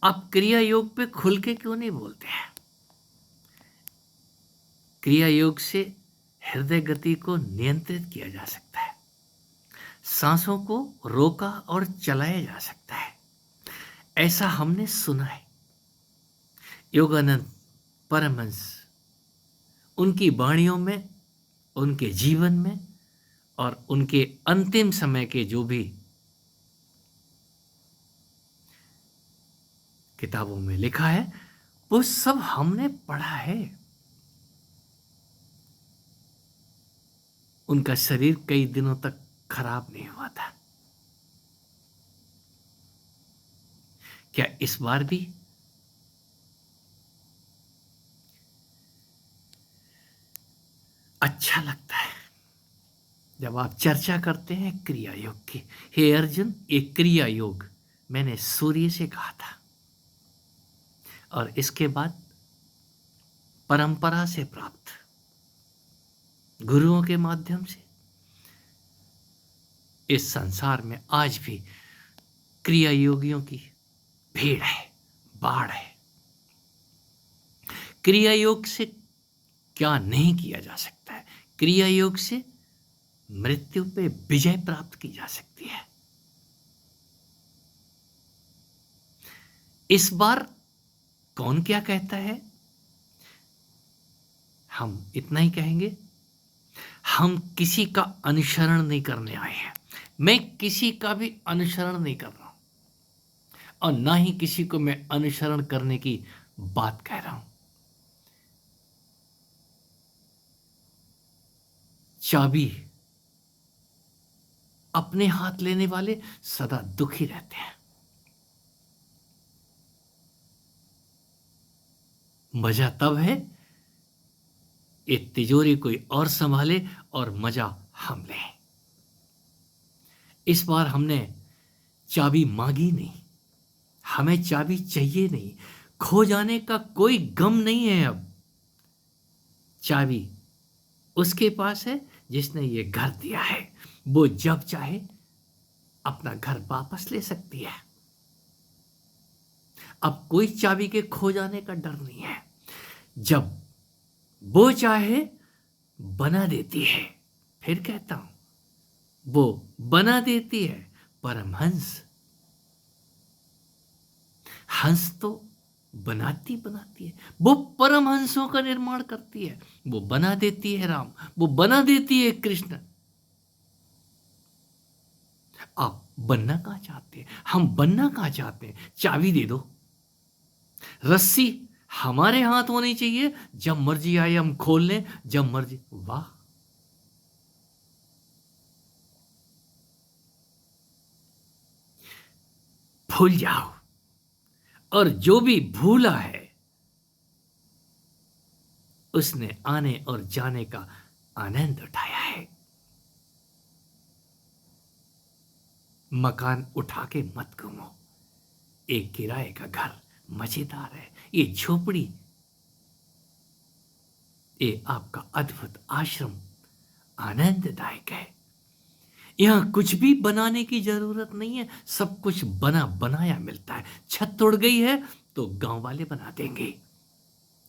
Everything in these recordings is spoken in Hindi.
आप क्रिया योग पे खुल के क्यों नहीं बोलते हैं? क्रिया योग से हृदय गति को नियंत्रित किया जा सकता है, सांसों को रोका और चलाया जा सकता है, ऐसा हमने सुना है। योगानंद परमहंस उनकी वाणियों में, उनके जीवन में और उनके अंतिम समय के जो भी किताबों में लिखा है, वो सब हमने पढ़ा है। उनका शरीर कई दिनों तक खराब नहीं हुआ था। क्या इस बार भी अच्छा लगता है जब आप चर्चा करते हैं क्रिया योग की? हे अर्जुन, एक क्रिया योग मैंने सूर्य से कहा था, और इसके बाद परंपरा से प्राप्त गुरुओं के माध्यम से इस संसार में आज भी क्रिया योगियों की भीड़ है, बाढ़ है। क्रिया योग से क्या नहीं किया जा सकता है? क्रिया योग से मृत्यु पे विजय प्राप्त की जा सकती है। इस बार कौन क्या कहता है, हम इतना ही कहेंगे, हम किसी का अनुसरण नहीं करने आए हैं। मैं किसी का भी अनुसरण नहीं कर रहा हूं, और ना ही किसी को मैं अनुसरण करने की बात कह रहा हूं। चाबी अपने हाथ लेने वाले सदा दुखी रहते हैं। मजा तब है ये तिजोरी कोई और संभाले और मजा हम लें। इस बार हमने चाबी मांगी नहीं, हमें चाबी चाहिए नहीं, खो जाने का कोई गम नहीं है। अब चाबी उसके पास है जिसने ये घर दिया है, वो जब चाहे अपना घर वापस ले सकती है। अब कोई चाबी के खो जाने का डर नहीं है। जब वो चाहे बना देती है, फिर कहता हूं, वो बना देती है। परमहंस, हंस तो बनाती है, वो परमहंसों का निर्माण करती है। वो बना देती है राम, वो बना देती है कृष्ण। आप बनना कहां चाहते हैं? हम बनना कहां चाहते हैं? चाबी दे दो। रस्सी हमारे हाथ होनी चाहिए, जब मर्जी आए हम खोल लें, जब मर्जी। वाह, भूल जाओ। और जो भी भूला है उसने आने और जाने का आनंद उठाया है। मकान उठा के मत घूमो। एक किराए का घर मजेदार है, ये झोपड़ी, ये आपका अद्भुत आश्रम आनंददायक है। यहां कुछ भी बनाने की जरूरत नहीं है, सब कुछ बना बनाया मिलता है। छत तोड़ गई है तो गांव वाले बना देंगे।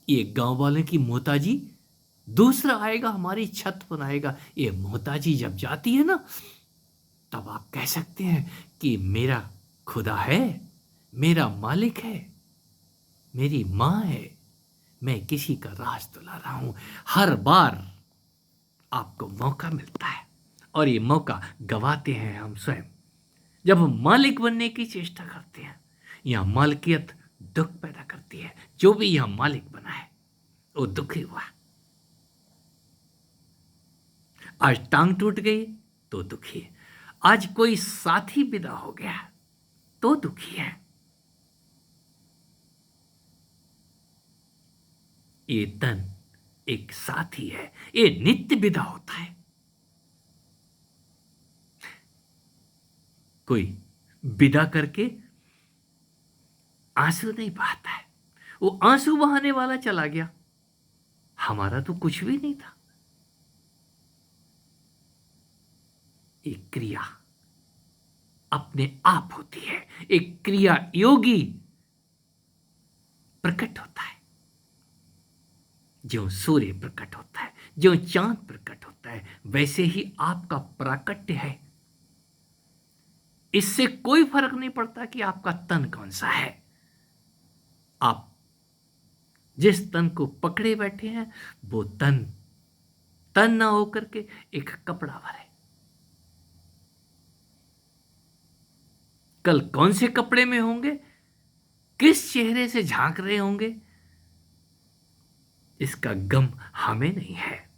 ये गांव वाले की मोहताजी, दूसरा आएगा हमारी छत बनाएगा। ये मोहताजी जब जाती है ना, तब आप कह सकते हैं कि मेरा खुदा है, मेरा मालिक है, मेरी मां है, मैं किसी का राज तुला रहा हूं। हर बार आपको मौका मिलता है, और ये मौका गवाते हैं हम स्वयं जब हम मालिक बनने की चेष्टा करते हैं। यह मालिकियत दुख पैदा करती है। जो भी यह मालिक बना है वो दुखी हुआ। आज टांग टूट गई तो दुखी है, आज कोई साथी विदा हो गया तो दुखी है। ये तन एक साथी है, ये नित्य विदा होता है। कोई विदा करके आंसू नहीं बहाता है, वो आंसू बहाने वाला चला गया, हमारा तो कुछ भी नहीं था। एक क्रिया अपने आप होती है। एक क्रिया योगी प्रकट होता है, ज्यों सूर्य प्रकट होता है, ज्यों चांद प्रकट होता है, वैसे ही आपका प्राकट्य है। इससे कोई फर्क नहीं पड़ता कि आपका तन कौन सा है। आप जिस तन को पकड़े बैठे हैं वो तन तन ना होकर के एक कपड़ा भर है। कल कौन से कपड़े में होंगे, किस चेहरे से झांक रहे होंगे, इसका गम हमें नहीं है।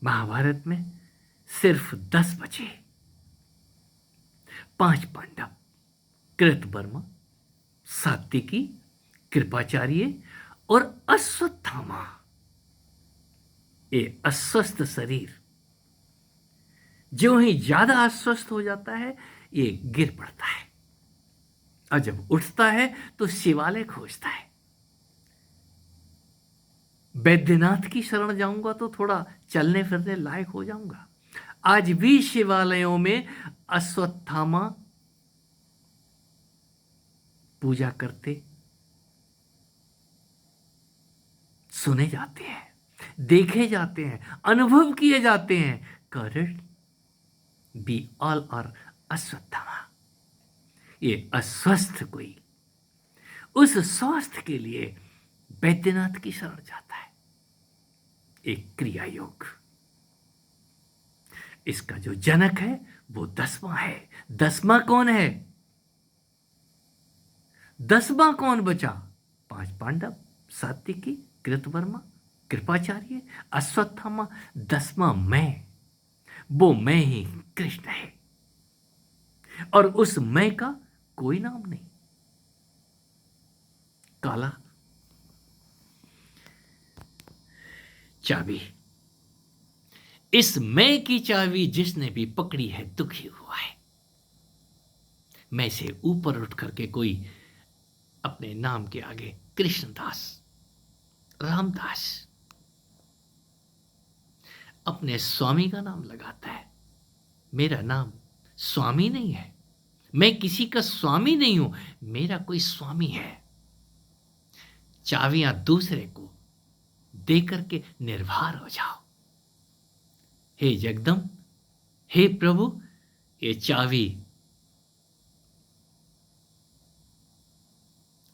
महाभारत में सिर्फ 10 बचे। 5 पांडव, कृतवर्मा, सात्विकी, कृपाचार्य और अश्वत्थामा। ये अस्वस्थ शरीर जो ही ज्यादा अस्वस्थ हो जाता है ये गिर पड़ता है, और जब उठता है तो शिवालय खोजता है। बैद्यनाथ की शरण जाऊंगा तो थोड़ा चलने फिरने लायक हो जाऊंगा। आज भी शिवालयों में अश्वत्थामा पूजा करते सुने जाते हैं, देखे जाते हैं, अनुभव किए जाते हैं। Correct, B all are Ashwatthama. ये अस्वस्थ कोई उस स्वास्थ्य के लिए बैद्यनाथ की शरण जाता है। एक क्रिया योग, इसका जो जनक है वो 10वां है। 10वां कौन है? 10वां कौन बचा? 5 पांडव, सात्विकी, कृतवर्मा, कृपाचार्य, अश्वत्थामा। 10वां मैं, वो मैं ही कृष्ण है, और उस मैं का कोई नाम नहीं। काला चाबी, इस मैं की चाबी जिसने भी पकड़ी है दुखी हुआ है। मैं से ऊपर उठ करके कोई अपने नाम के आगे कृष्णदास, रामदास अपने स्वामी का नाम लगाता है। मेरा नाम स्वामी नहीं है, मैं किसी का स्वामी नहीं हूं, मेरा कोई स्वामी है। चाबियां दूसरे को दे करके निर्भर हो जाओ। हे जगदम, हे प्रभु, ये चाबी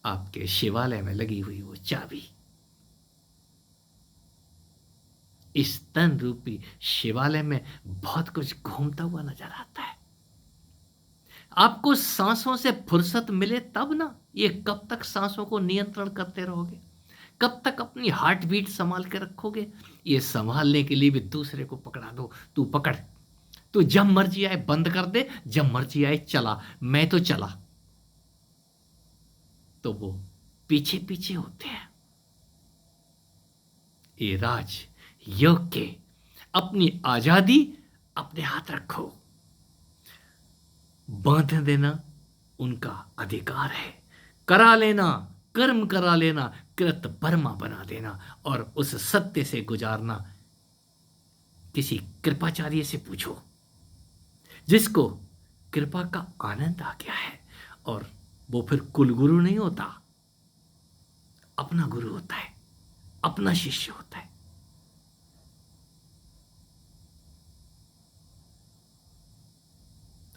आपके शिवालय में लगी हुई वो चाबी इस तन रूपी शिवालय में बहुत कुछ घूमता हुआ नजर आता है। आपको सांसों से फुर्सत मिले तब ना। ये कब तक सांसों को नियंत्रण करते रहोगे? कब तक अपनी हार्ट बीट संभाल के रखोगे? ये संभालने के लिए भी दूसरे को पकड़ा दो। तू पकड़, तू जब मर्जी आए बंद कर दे, जब मर्जी आए चला, मैं तो चला। तो वो पीछे पीछे होते हैं। ये राज योग के अपनी आजादी अपने हाथ रखो। बांध देना उनका अधिकार है, करा लेना, कर्म करा लेना, कृत बर्मा बना देना, और उस सत्य से गुजारना किसी कृपाचार्य से पूछो जिसको कृपा का आनंद आ गया है। और वो फिर कुल गुरु नहीं होता, अपना गुरु होता है, अपना शिष्य होता है।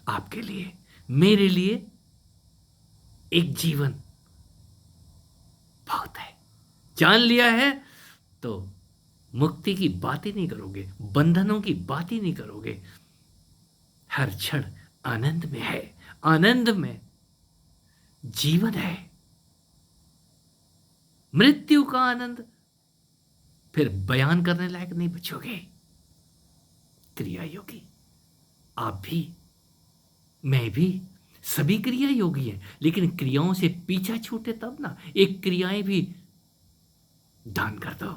आपके लिए, मेरे लिए एक जीवन बहुत है। जान लिया है तो मुक्ति की बात ही नहीं करोगे, बंधनों की बात ही नहीं करोगे। हर क्षण आनंद में है, आनंद में जीवन है। मृत्यु का आनंद फिर बयान करने लायक नहीं बचोगे। क्रिया योगी आप भी, मैं भी, सभी क्रिया योगी हैं, लेकिन क्रियाओं से पीछा छूटे तब ना। एक क्रियाएं भी दान कर दो।